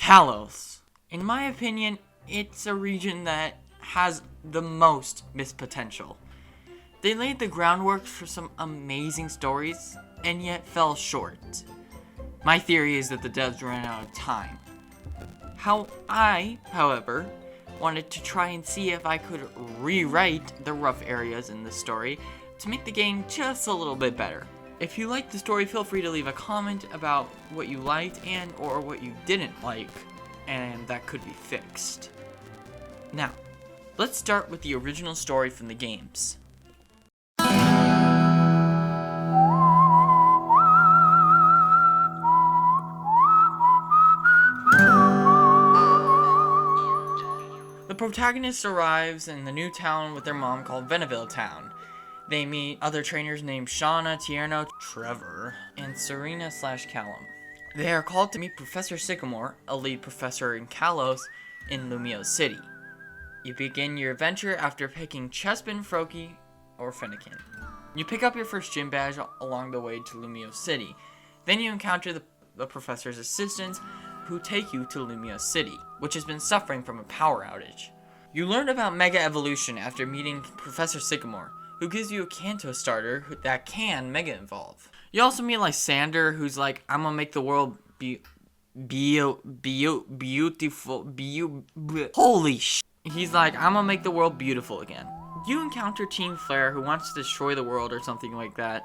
Kalos. In my opinion, it's a region that has the most missed potential. They laid the groundwork for some amazing stories, and yet fell short. My theory is that the devs ran out of time. However, wanted to try and see if I could rewrite the rough areas in the story to make the game just a little bit better. If you liked the story, feel free to leave a comment about what you liked and or what you didn't like, and that could be fixed. Now, let's start with the original story from the games. The protagonist arrives in the new town with their mom called Veneville Town. They meet other trainers named Shauna, Tierno, Trevor, and Serena/Callum. They are called to meet Professor Sycamore, a lead professor in Kalos in Lumio City. You begin your adventure after picking Chespin, Froki, or Fennekin. You pick up your first gym badge along the way to Lumio City. Then you encounter the professor's assistants who take you to Lumio City, which has been suffering from a power outage. You learn about Mega Evolution after meeting Professor Sycamore, who gives you a Kanto starter that can Mega Evolve. You also meet Lysander, who's like, I'm gonna make the world beautiful. Holy sh! He's like, I'm gonna make the world beautiful again. You encounter Team Flare, who wants to destroy the world or something like that.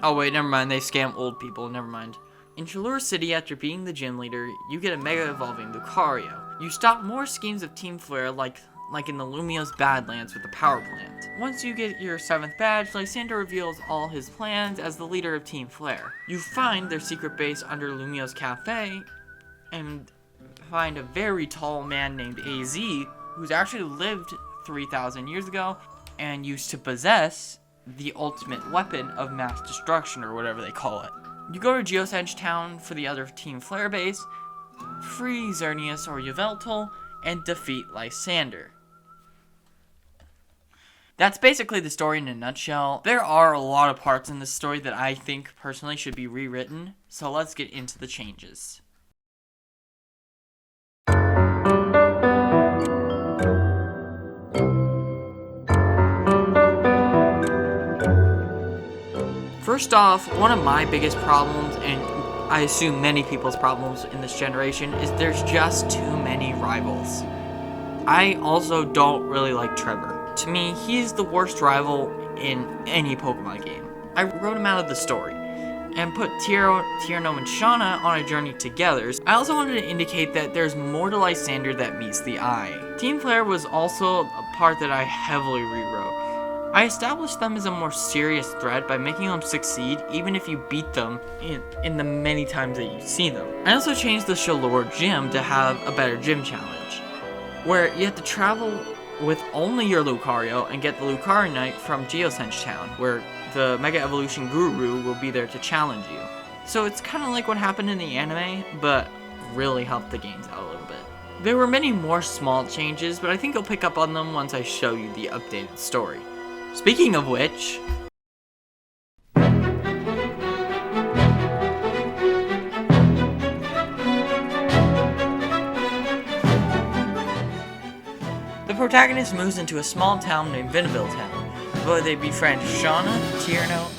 Oh wait, never mind, they scam old people, never mind. In Chaleur City, after being the gym leader, you get a Mega Evolving Lucario. You stop more schemes of Team Flare like in the Lumio's Badlands with the power plant. Once you get your 7th badge, Lysander reveals all his plans as the leader of Team Flare. You find their secret base under Lumio's cafe, and find a very tall man named AZ, who's actually lived 3,000 years ago, and used to possess the ultimate weapon of mass destruction, or whatever they call it. You go to Geosenge Town for the other Team Flare base, free Xerneas or Yveltal, and defeat Lysander. That's basically the story in a nutshell. There are a lot of parts in this story that I think personally should be rewritten, so let's get into the changes. First off, one of my biggest problems, and I assume many people's problems in this generation, is there's just too many rivals. I also don't really like Trevor. To me, he's the worst rival in any Pokemon game. I wrote him out of the story, and put Tierno and Shauna on a journey together. I also wanted to indicate that there's more to Lysander that meets the eye. Team Flare was also a part that I heavily rewrote. I established them as a more serious threat by making them succeed even if you beat them in the many times that you see them. I also changed the Chaleur gym to have a better gym challenge, where you have to travel with only your Lucario and get the Lucario Knight from Geosenge Town, where the Mega Evolution Guru will be there to challenge you. So it's kind of like what happened in the anime, but really helped the games out a little bit. There were many more small changes, but I think I'll pick up on them once I show you the updated story. Speaking of which, the protagonist moves into a small town named Veneville Town, where they befriend Shauna, Tierno,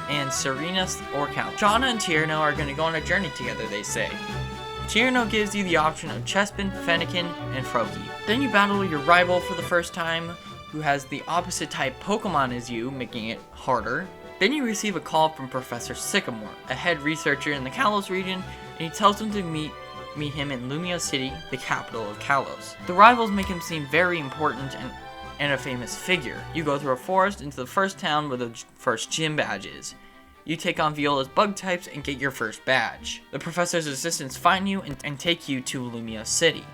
and Serena or Callum. Shauna and Tierno are going to go on a journey together, they say. Tierno gives you the option of Chespin, Fennekin, and Froki. Then you battle your rival for the first time, who has the opposite type Pokemon as you, making it harder. Then you receive a call from Professor Sycamore, a head researcher in the Kalos region, and he tells him to meet him in Lumio City, the capital of Kalos. The rivals make him seem very important and a famous figure. You go through a forest into the first town where the first gym badge is. You take on Viola's bug types and get your first badge. The professor's assistants find you and take you to Lumio City.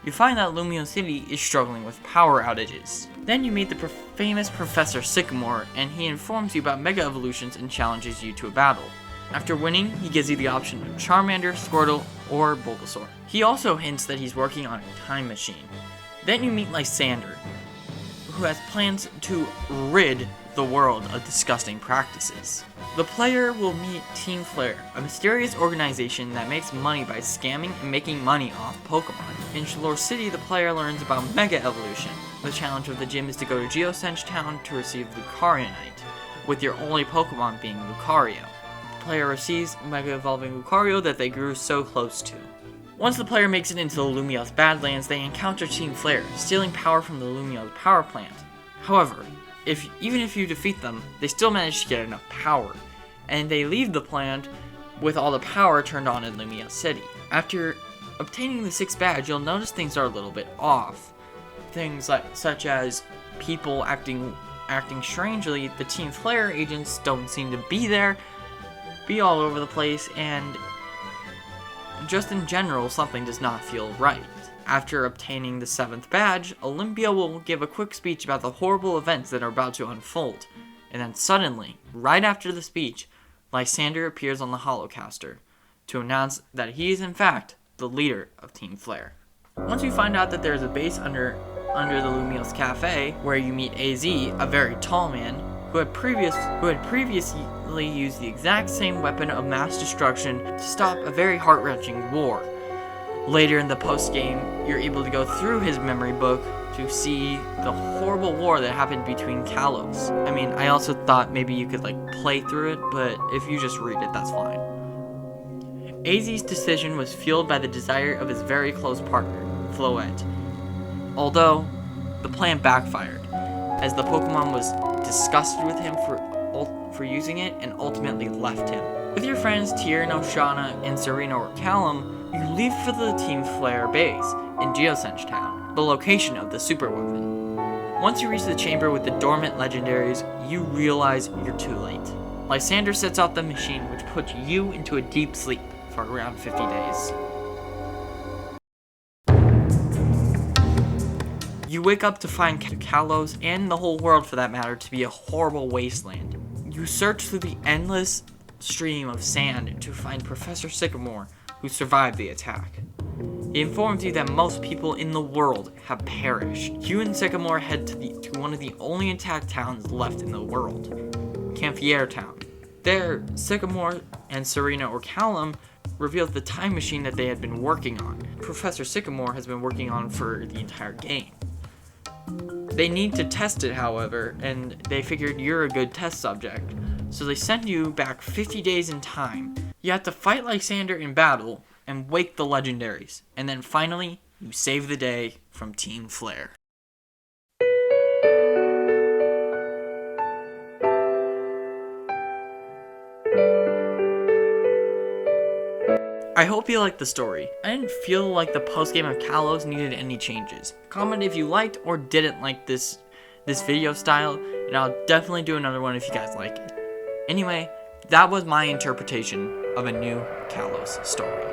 You find that Lumio City is struggling with power outages. Then you meet the famous Professor Sycamore, and he informs you about Mega Evolutions and challenges you to a battle. After winning, he gives you the option of Charmander, Squirtle, or Bulbasaur. He also hints that he's working on a time machine. Then you meet Lysander, who has plans to rid the world of disgusting practices. The player will meet Team Flare, a mysterious organization that makes money by scamming and making money off Pokemon. In Shalor City, the player learns about Mega Evolution. The challenge of the gym is to go to Geosench Town to receive Lucarionite, with your only Pokemon being Lucario. The player receives Mega Evolving Lucario that they grew so close to. Once the player makes it into the Lumiose Badlands, they encounter Team Flare, stealing power from the Lumiose power plant. However, even if you defeat them, they still manage to get enough power, and they leave the plant with all the power turned on in Lumiose City. After obtaining the 6th badge, you'll notice things are a little bit off. Things such as people acting strangely, the Team Flare agents don't seem to be all over the place, and just in general, something does not feel right. After obtaining the 7th badge, Olympia will give a quick speech about the horrible events that are about to unfold. And then suddenly, right after the speech, Lysander appears on the Holocaster to announce that he is in fact the leader of Team Flare. Once you find out that there is a base under the Lumiose Cafe, where you meet AZ, a very tall man, who had previously used the exact same weapon of mass destruction to stop a very heart-wrenching war. Later in the post-game, you're able to go through his memory book to see the horrible war that happened between Kalos. I mean, I also thought maybe you could play through it, but if you just read it, that's fine. AZ's decision was fueled by the desire of his very close partner, Floette. Although, the plan backfired, as the Pokemon was disgusted with him for using it and ultimately left him. With your friends Tierno, Shauna, and Serena or Callum, you leave for the Team Flare base in Geosench Town, the location of the super weapon. Once you reach the chamber with the dormant legendaries, you realize you're too late. Lysander sets off the machine, which puts you into a deep sleep for around 50 days. You wake up to find Kalos, and the whole world for that matter, to be a horrible wasteland. You search through the endless stream of sand to find Professor Sycamore, who survived the attack. He informs you that most people in the world have perished. You and Sycamore head to one of the only intact towns left in the world, Camphiere Town. There, Sycamore and Serena or Callum revealed the time machine that they had been working on. Professor Sycamore has been working on for the entire game. They need to test it, however, and they figured you're a good test subject, so they send you back 50 days in time. You have to fight Lysander in battle and wake the legendaries, and then finally, you save the day from Team Flare. I hope you liked the story. I didn't feel like the post-game of Kalos needed any changes. Comment if you liked or didn't like this video style, and I'll definitely do another one if you guys like it. Anyway, that was my interpretation of a new Kalos story.